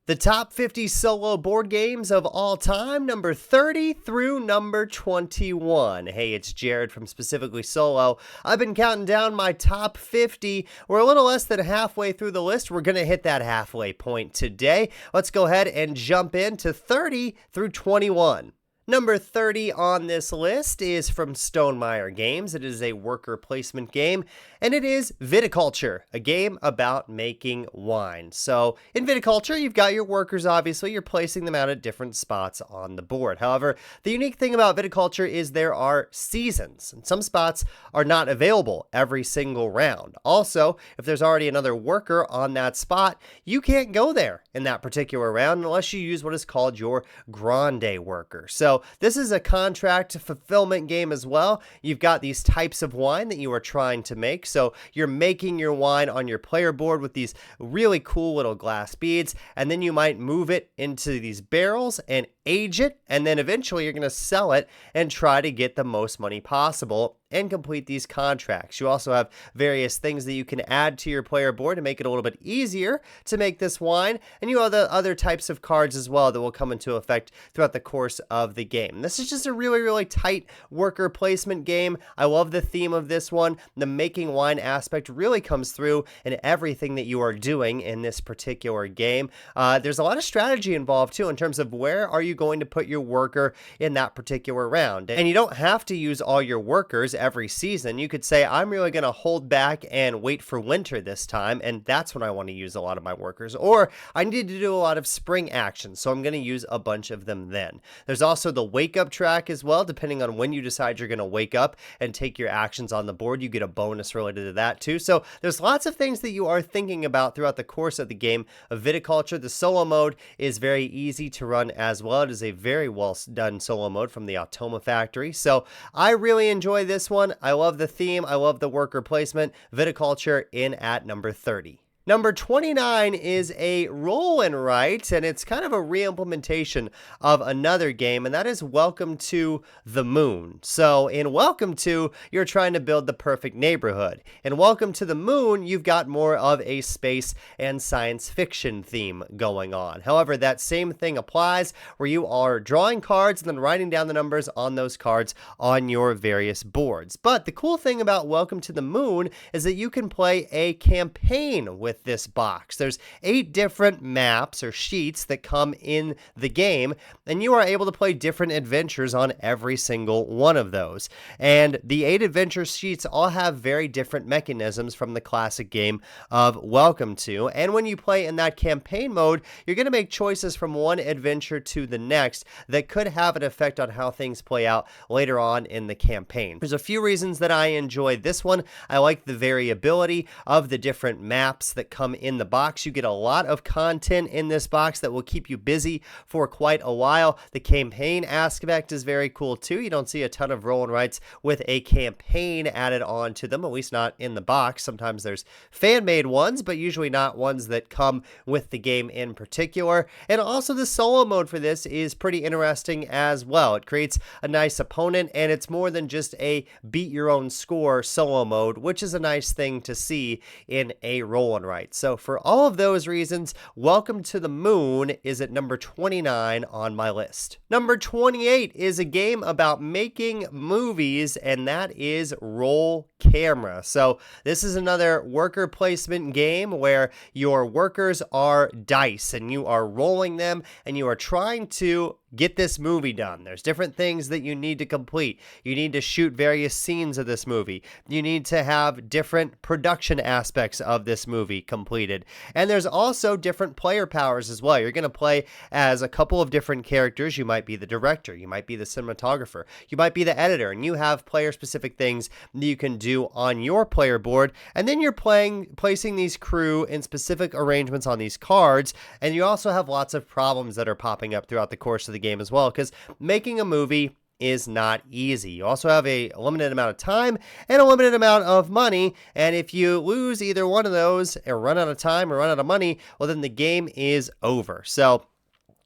The top 50 solo board games of all time, number 30 through number 21. Hey, it's Jared from Specifically Solo. I've been counting down my top 50. We're a little less than halfway through the list. We're going to hit that halfway point today. Let's go ahead and jump into 30 through 21. Number 30 on this list is from Stonemaier Games. It is a worker placement game, and it is Viticulture, a game about making wine. So in Viticulture, you've got your workers, obviously. You're placing them out at different spots on the board. However, the unique thing about Viticulture is there are seasons, and some spots are not available every single round. Also, if there's already another worker on that spot, you can't go there in that particular round unless you use what is called your Grande worker. So this is a contract fulfillment game as well. You've got these types of wine that you are trying to make. So you're making your wine on your player board with these really cool little glass beads, and then you might move it into these barrels and age it, and then eventually you're going to sell it and try to get the most money possible and complete these contracts. You also have various things that you can add to your player board to make it a little bit easier to make this wine, and you have the other types of cards as well that will come into effect throughout the course of the game. This is just a really, really tight worker placement game. I love the theme of this one. The making wine aspect really comes through in everything that you are doing in this particular game. There's a lot of strategy involved too in terms of where are you going to put your worker in that particular round. And you don't have to use all your workers every season. You could say, I'm really going to hold back and wait for winter this time, and that's when I want to use a lot of my workers. Or I need to do a lot of spring action, so I'm going to use a bunch of them then. There's also the wake up track as well. Depending on when you decide you're going to wake up and take your actions on the board, you get a bonus related to that too. So there's lots of things that you are thinking about throughout the course of the game of Viticulture. The solo mode is very easy to run as well. It is a very well done solo mode from the Automa Factory. So I really enjoy this one. I love the theme. I love the worker placement. Viticulture in at number 30. Number 29 is a roll and write, and it's kind of a re-implementation of another game, and that is Welcome to the Moon. So in Welcome to, you're trying to build the perfect neighborhood. In Welcome to the Moon, you've got more of a space and science fiction theme going on. However, that same thing applies where you are drawing cards and then writing down the numbers on those cards on your various boards. But the cool thing about Welcome to the Moon is that you can play a campaign with this box. There's 8 different maps or sheets that come in the game, and you are able to play different adventures on every single one of those. And the 8 adventure sheets all have very different mechanisms from the classic game of Welcome to. And when you play in that campaign mode, you're going to make choices from one adventure to the next that could have an effect on how things play out later on in the campaign. There's a few reasons that I enjoy this one. I like the variability of the different maps that come in the box. You get a lot of content in this box that will keep you busy for quite a while. The campaign aspect is very cool too. You don't see a ton of roll and writes with a campaign added on to them, at least not in the box. Sometimes there's fan-made ones, but usually not ones that come with the game in particular. And also the solo mode for this is pretty interesting as well. It creates a nice opponent, and it's more than just a beat your own score solo mode, which is a nice thing to see in a roll and write. So for all of those reasons, Welcome to the Moon is at number 29 on my list. Number 28 is a game about making movies, and that is Roll Camera. So this is another worker placement game where your workers are dice and you are rolling them and you are trying to get this movie done. There's different things that you need to complete. You need to shoot various scenes of this movie. You need to have different production aspects of this movie completed. And there's also different player powers as well. You're going to play as a couple of different characters. You might be the director. You might be the cinematographer. You might be the editor, and you have player-specific things that you can do on your player board. And then you're placing these crew in specific arrangements on these cards. And you also have lots of problems that are popping up throughout the course of the game as well, because making a movie is not easy. You also have a limited amount of time and a limited amount of money, and if you lose either one of those or run out of time or run out of money, well, then the game is over. So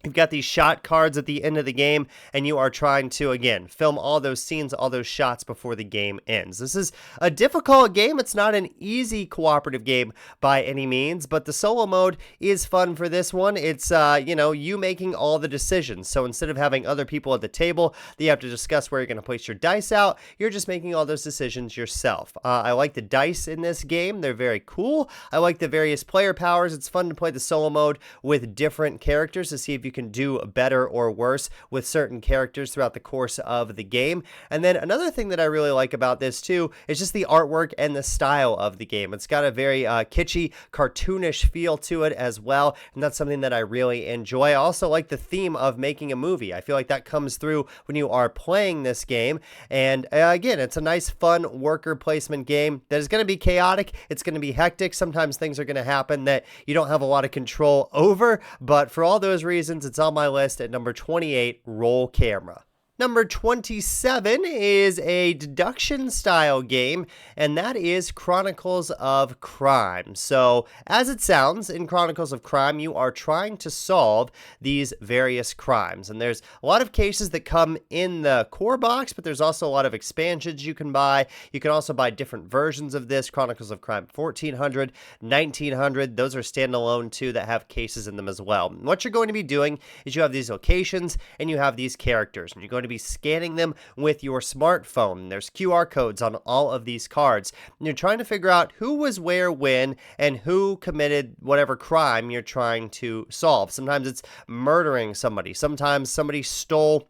You've got these shot cards at the end of the game, and you are trying to, again, film all those scenes, all those shots before the game ends. This is a difficult game. It's not an easy cooperative game by any means, but the solo mode is fun for this one. It's, you making all the decisions. So instead of having other people at the table that you have to discuss where you're going to place your dice out, you're just making all those decisions yourself. I like the dice in this game. They're very cool. I like the various player powers. It's fun to play the solo mode with different characters to see if you can do better or worse with certain characters throughout the course of the game. And then another thing that I really like about this too is just the artwork and the style of the game. It's got a very kitschy, cartoonish feel to it as well, and that's something that I really enjoy. I also like the theme of making a movie. I feel like that comes through when you are playing this game, and again, it's a nice, fun worker placement game that is going to be chaotic. It's going to be hectic. Sometimes things are going to happen that you don't have a lot of control over, but for all those reasons, it's on my list at number 28, Roll Camera. Number 27 is a deduction style game, and that is Chronicles of Crime. So, as it sounds, in Chronicles of Crime, you are trying to solve these various crimes. And there's a lot of cases that come in the core box, but there's also a lot of expansions you can buy. You can also buy different versions of this, Chronicles of Crime 1400, 1900. Those are standalone too that have cases in them as well. And what you're going to be doing is you have these locations and you have these characters, and you're going to be scanning them with your smartphone. There's QR codes on all of these cards. And you're trying to figure out who was where, when, and who committed whatever crime you're trying to solve. Sometimes it's murdering somebody. Sometimes somebody stole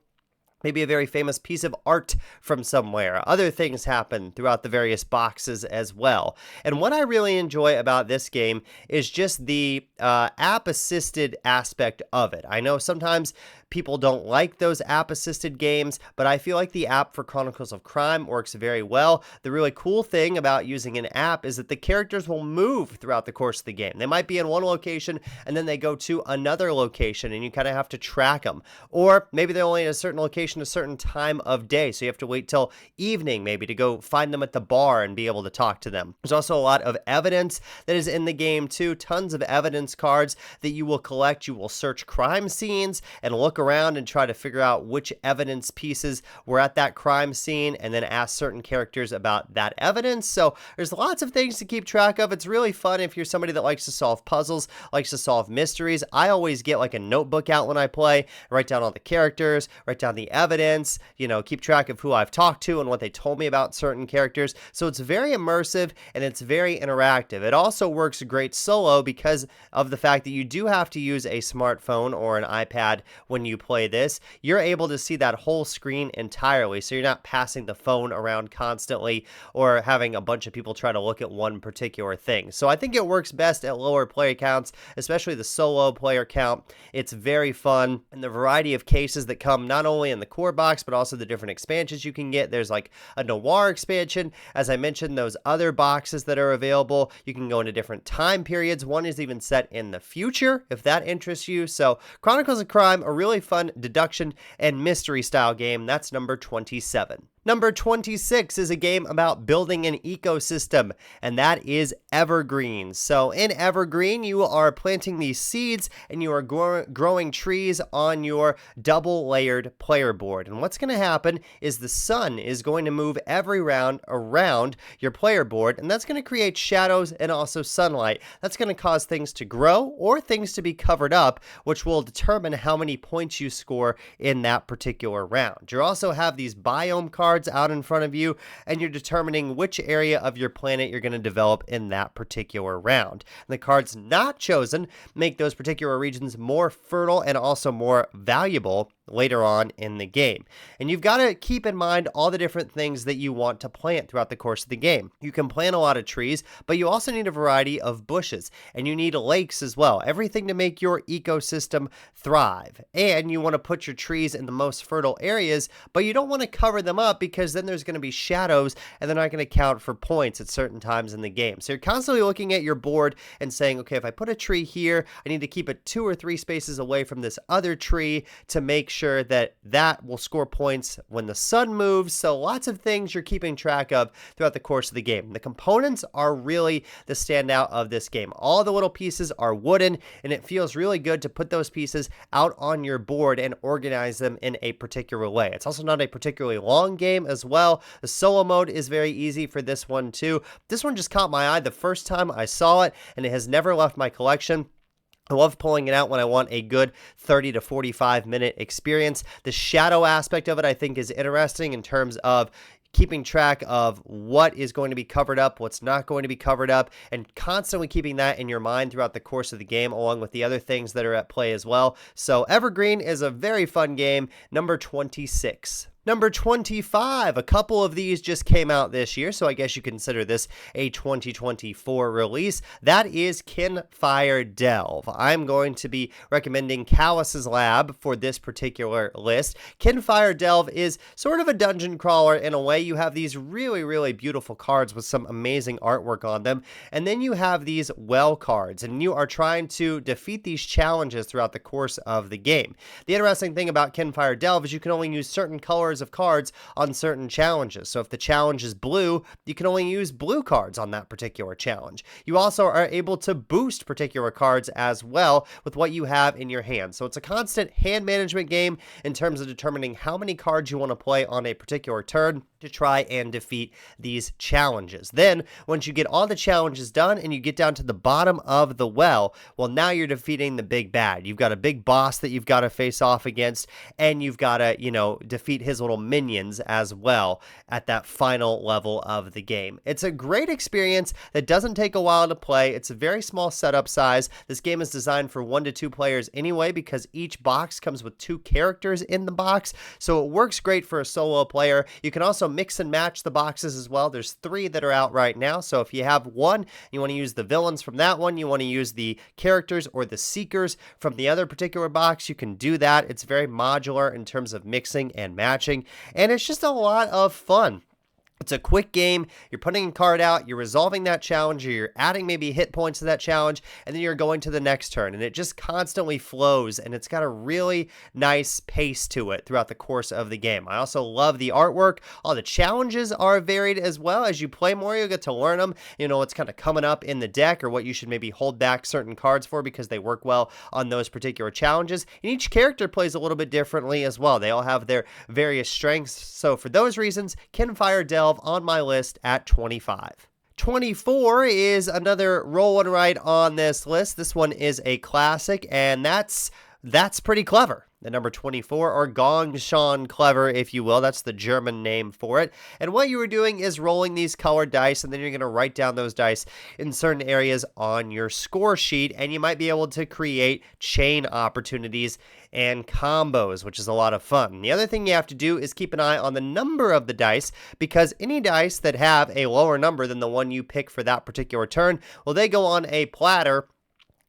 maybe a very famous piece of art from somewhere. Other things happen throughout the various boxes as well. And what I really enjoy about this game is just the app-assisted aspect of it. I know sometimes people don't like those app-assisted games, but I feel like the app for Chronicles of Crime works very well. The really cool thing about using an app is that the characters will move throughout the course of the game. They might be in one location, and then they go to another location, and you kind of have to track them. Or maybe they're only in a certain location a certain time of day, so you have to wait till evening maybe to go find them at the bar and be able to talk to them. There's also a lot of evidence that is in the game too, tons of evidence cards that you will collect. You will search crime scenes and look around and try to figure out which evidence pieces were at that crime scene and then ask certain characters about that evidence. So there's lots of things to keep track of. It's really fun if you're somebody that likes to solve puzzles, likes to solve mysteries. I always get like a notebook out when I play, write down all the characters, write down the evidence, keep track of who I've talked to and what they told me about certain characters. So it's very immersive and it's very interactive. It also works great solo because of the fact that you do have to use a smartphone or an iPad when you play this. You're able to see that whole screen entirely, so you're not passing the phone around constantly or having a bunch of people try to look at one particular thing. So I think it works best at lower player counts, especially the solo player count. It's very fun, and the variety of cases that come not only in the core box, but also the different expansions you can get. There's like a noir expansion. As I mentioned, those other boxes that are available, you can go into different time periods. One is even set in the future, if that interests you. So Chronicles of Crime, a really fun deduction and mystery style game. That's number 27. Number 26 is a game about building an ecosystem, and that is Evergreen. So in Evergreen, you are planting these seeds and you are growing trees on your double layered player board. And what's going to happen is the sun is going to move every round around your player board, and that's going to create shadows and also sunlight. That's going to cause things to grow or things to be covered up, which will determine how many points you score in that particular round. You also have these biome cards out in front of you, and you're determining which area of your planet you're going to develop in that particular round. And the cards not chosen make those particular regions more fertile and also more valuable later on in the game. And you've got to keep in mind all the different things that you want to plant throughout the course of the game. You can plant a lot of trees, but you also need a variety of bushes, and you need lakes as well. Everything to make your ecosystem thrive. And you want to put your trees in the most fertile areas, but you don't want to cover them up because then there's going to be shadows and they're not going to count for points at certain times in the game. So you're constantly looking at your board and saying, okay, if I put a tree here, I need to keep it 2 or 3 spaces away from this other tree to make sure that that will score points when the sun moves. So lots of things you're keeping track of throughout the course of the game. The components are really the standout of this game. All the little pieces are wooden, and it feels really good to put those pieces out on your board and organize them in a particular way. It's also not a particularly long game as well. The solo mode is very easy for this one too. This one just caught my eye the first time I saw it, and it has never left my collection. I love pulling it out when I want a good 30 to 45 minute experience. The shadow aspect of it, I think, is interesting in terms of keeping track of what is going to be covered up, what's not going to be covered up, and constantly keeping that in your mind throughout the course of the game, along with the other things that are at play as well. So Evergreen is a very fun game. Number 26. Number 25, a couple of these just came out this year, so I guess you consider this a 2024 release. That is Kinfire Delve. I'm going to be recommending Callus's Lab for this particular list. Kinfire Delve is sort of a dungeon crawler in a way. You have these really, really beautiful cards with some amazing artwork on them, and then you have these well cards, and you are trying to defeat these challenges throughout the course of the game. The interesting thing about Kinfire Delve is you can only use certain colors of cards on certain challenges. So if the challenge is blue, you can only use blue cards on that particular challenge. You also are able to boost particular cards as well with what you have in your hand. So it's a constant hand management game in terms of determining how many cards you want to play on a particular turn to try and defeat these challenges. Then, once you get all the challenges done and you get down to the bottom of the well, now you're defeating the big bad. You've got a big boss that you've got to face off against, and you've got to, defeat his little minions as well at that final level of the game. It's a great experience that doesn't take a while to play. It's a very small setup size. This game is designed for 1 to 2 players anyway, because each box comes with 2 characters in the box, so it works great for a solo player. You can also mix and match the boxes as well. There's 3 that are out right now, so if you have one, you want to use the villains from that one, you want to use the characters or the seekers from the other particular box, you can do that. It's very modular in terms of mixing and matching, and it's just a lot of fun. It's a quick game. You're putting a card out, you're resolving that challenge, or you're adding maybe hit points to that challenge, and then you're going to the next turn, and it just constantly flows, and it's got a really nice pace to it throughout the course of the game. I also love the artwork. All the challenges are varied as well. As you play more, you'll get to learn them. You know what's kind of coming up in the deck, or what you should maybe hold back certain cards for because they work well on those particular challenges. And each character plays a little bit differently as well. They all have their various strengths. So for those reasons, Kinfire Delve on my list at 25. 24 is another roll and write on this list. This one is a classic, and that's pretty clever. The number 24, or Gong Schon Clever, if you will. That's the German name for it. And what you are doing is rolling these colored dice, and then you're going to write down those dice in certain areas on your score sheet, and you might be able to create chain opportunities and combos, which is a lot of fun. The other thing you have to do is keep an eye on the number of the dice, because any dice that have a lower number than the one you pick for that particular turn, they go on a platter,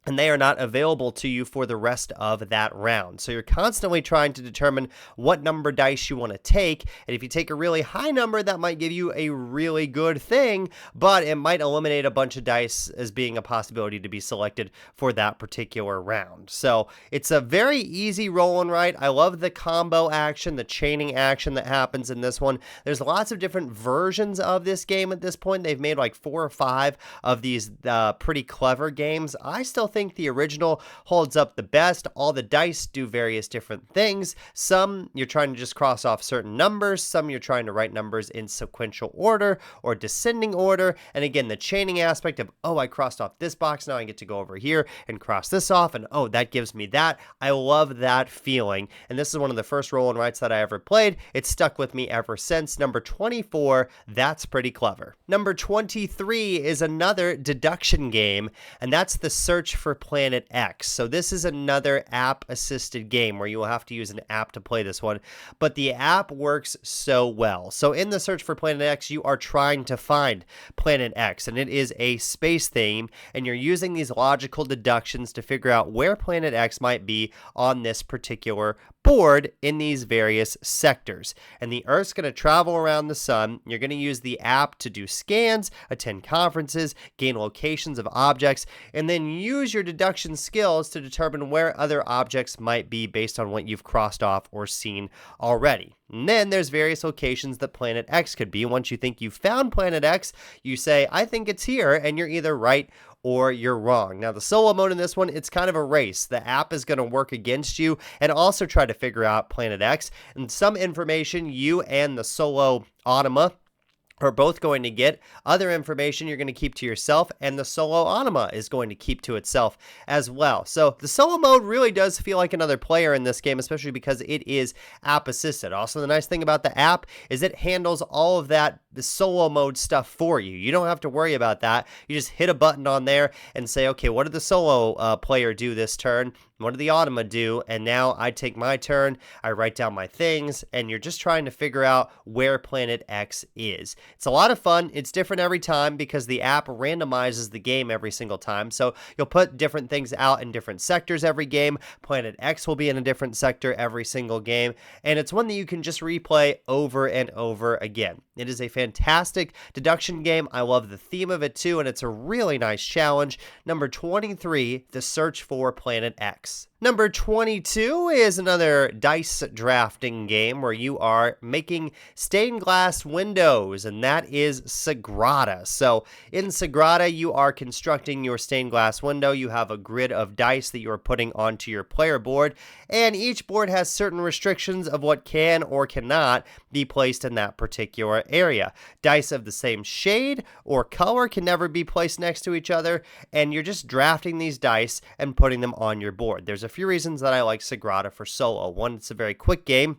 and they are not available to you for the rest of that round. So you're constantly trying to determine what number dice you want to take, and if you take a really high number, that might give you a really good thing, but it might eliminate a bunch of dice as being a possibility to be selected for that particular round. So it's a very easy roll and write. I love the combo action, the chaining action that happens in this one. There's lots of different versions of this game at this point. They've made like 4 or 5 of these pretty clever games. I still think the original holds up the best. All the dice do various different things. Some you're trying to just cross off certain numbers, some you're trying to write numbers in sequential order or descending order, and again, the chaining aspect of, I crossed off this box, now I get to go over here and cross this off, and that gives me that. I love that feeling, and this is one of the first roll and writes that I ever played. It's stuck with me ever since. Number 24, that's pretty clever. Number 23 is another deduction game, and that's the Search for Planet X. So this is another app-assisted game where you will have to use an app to play this one, but the app works so well. So in the Search for Planet X, you are trying to find Planet X, and it is a space theme, and you're using these logical deductions to figure out where Planet X might be on this particular board in these various sectors. And the Earth's going to travel around the sun. You're going to use the app to do scans, attend conferences, gain locations of objects, and then use your deduction skills to determine where other objects might be based on what you've crossed off or seen already. And then there's various locations that Planet X could be. Once you think you've found Planet X, you say, I think it's here, and you're either right or you're wrong. Now, the solo mode in this one, it's kind of a race. The app is going to work against you and also try to figure out Planet X. And some information you and the solo Anima are both going to get. Other information you're going to keep to yourself, and the solo Anima is going to keep to itself as well. So the solo mode really does feel like another player in this game, especially because it is app assisted. Also, the nice thing about the app is it handles all of that, the solo mode stuff for you. You don't have to worry about that. You just hit a button on there and say, okay, what did the solo player do this turn? What did the Anima do? And now I take my turn, I write down my things, and you're just trying to figure out where Planet X is. It's a lot of fun. It's different every time because the app randomizes the game every single time. So you'll put different things out in different sectors every game. Planet X will be in a different sector every single game. And it's one that you can just replay over and over again. It is a fantastic deduction game. I love the theme of it too, and it's a really nice challenge. Number 23, The Search for Planet X. Number 22 is another dice drafting game where you are making stained glass windows, and that is Sagrada. So in Sagrada, you are constructing your stained glass window. You have a grid of dice that you are putting onto your player board, and each board has certain restrictions of what can or cannot be placed in that particular area. Dice of the same shade or color can never be placed next to each other, and you're just drafting these dice and putting them on your board. There's a few reasons that I like Sagrada for solo. One, it's a very quick game.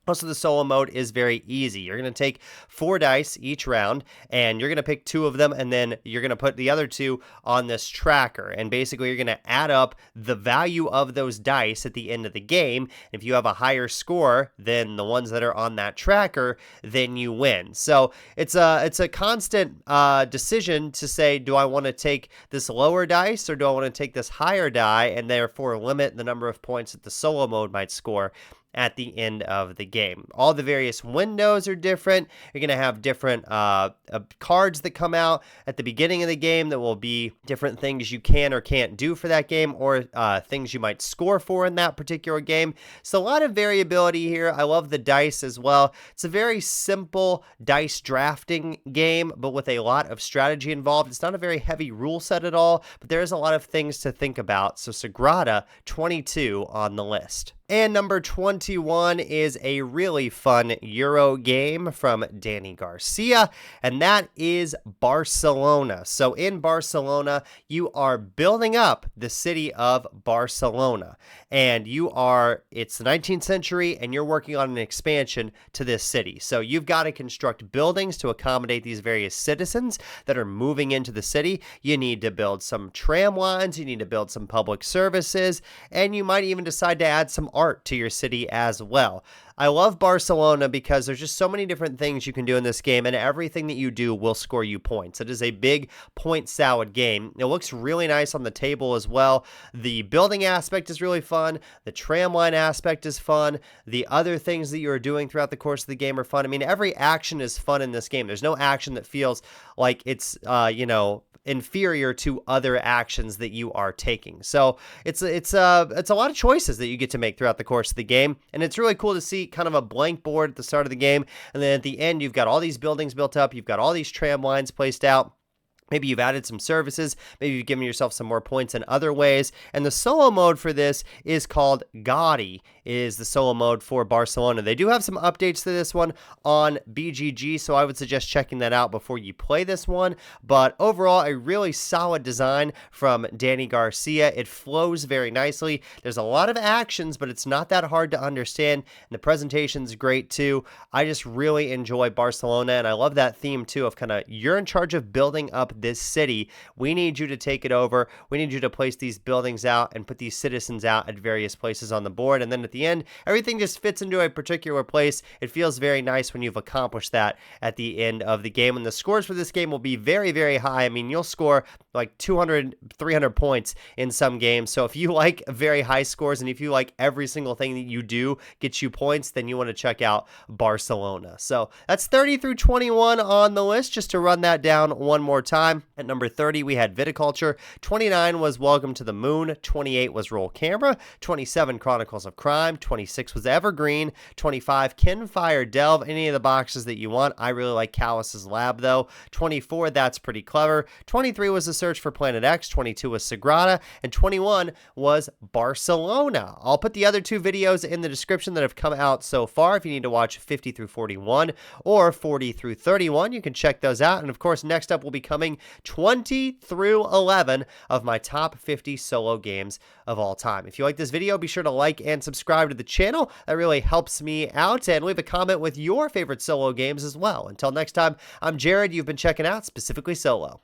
Also, the solo mode is very easy. You're going to take 4 dice each round, and you're going to pick 2 of them, and then you're going to put the other 2 on this tracker. And basically, you're going to add up the value of those dice at the end of the game. If you have a higher score than the ones that are on that tracker, then you win. So it's a constant decision to say, do I want to take this lower dice, or do I want to take this higher die, and therefore limit the number of points that the solo mode might score at the end of the game. All the various windows are different. You're going to have different cards that come out at the beginning of the game that will be different things you can or can't do for that game, or things you might score for in that particular game. So a lot of variability here. I love the dice as well. It's a very simple dice drafting game, but with a lot of strategy involved. It's not a very heavy rule set at all, but there is a lot of things to think about. So Sagrada, 22 on the list. And number 21 is a really fun Euro game from Danny Garcia, and that is Barcelona. So in Barcelona, you are building up the city of Barcelona, and it's the 19th century, and you're working on an expansion to this city. So you've got to construct buildings to accommodate these various citizens that are moving into the city. You need to build some tram lines, you need to build some public services, and you might even decide to add some art to your city as well. I love Barcelona because there's just so many different things you can do in this game, and everything that you do will score you points. It is a big point salad game. It looks really nice on the table as well. The building aspect is really fun. The tramline aspect is fun. The other things that you are doing throughout the course of the game are fun. I mean, every action is fun in this game. There's no action that feels like it's, inferior to other actions that you are taking. So it's a lot of choices that you get to make throughout the course of the game, and it's really cool to see kind of a blank board at the start of the game, and then at the end you've got all these buildings built up, you've got all these tram lines placed out. Maybe you've added some services, maybe you've given yourself some more points in other ways. And the solo mode for this is called Gaudi, is the solo mode for Barcelona. They do have some updates to this one on BGG, so I would suggest checking that out before you play this one. But overall, a really solid design from Danny Garcia. It flows very nicely. There's a lot of actions, but it's not that hard to understand. And the presentation's great too. I just really enjoy Barcelona, and I love that theme too of kind of you're in charge of building up this city. We need you to take it over. We need you to place these buildings out and put these citizens out at various places on the board. And then at the end, everything just fits into a particular place. It feels very nice when you've accomplished that at the end of the game. And the scores for this game will be very, very high. I mean, you'll score like 200, 300 points in some games. So if you like very high scores and if you like every single thing that you do gets you points, then you want to check out Barcelona. So that's 30 through 21 on the list. Just to run that down one more time. At number 30, we had Viticulture. 29 was Welcome to the Moon. 28 was Roll Camera. 27, Chronicles of Crime. 26 was Evergreen. 25, Kinfire Delve. Any of the boxes that you want. I really like Callus's Lab, though. 24, That's Pretty Clever. 23 was The Search for Planet X. 22 was Sagrada. And 21 was Barcelona. I'll put the other two videos in the description that have come out so far. If you need to watch 50 through 41 or 40 through 31, you can check those out. And of course, next up will be coming 20 through 11 of my top 50 solo games of all time. If you like this video, be sure to like and subscribe to the channel. That really helps me out. And leave a comment with your favorite solo games as well. Until next time, I'm Jared. You've been checking out Specifically Solo.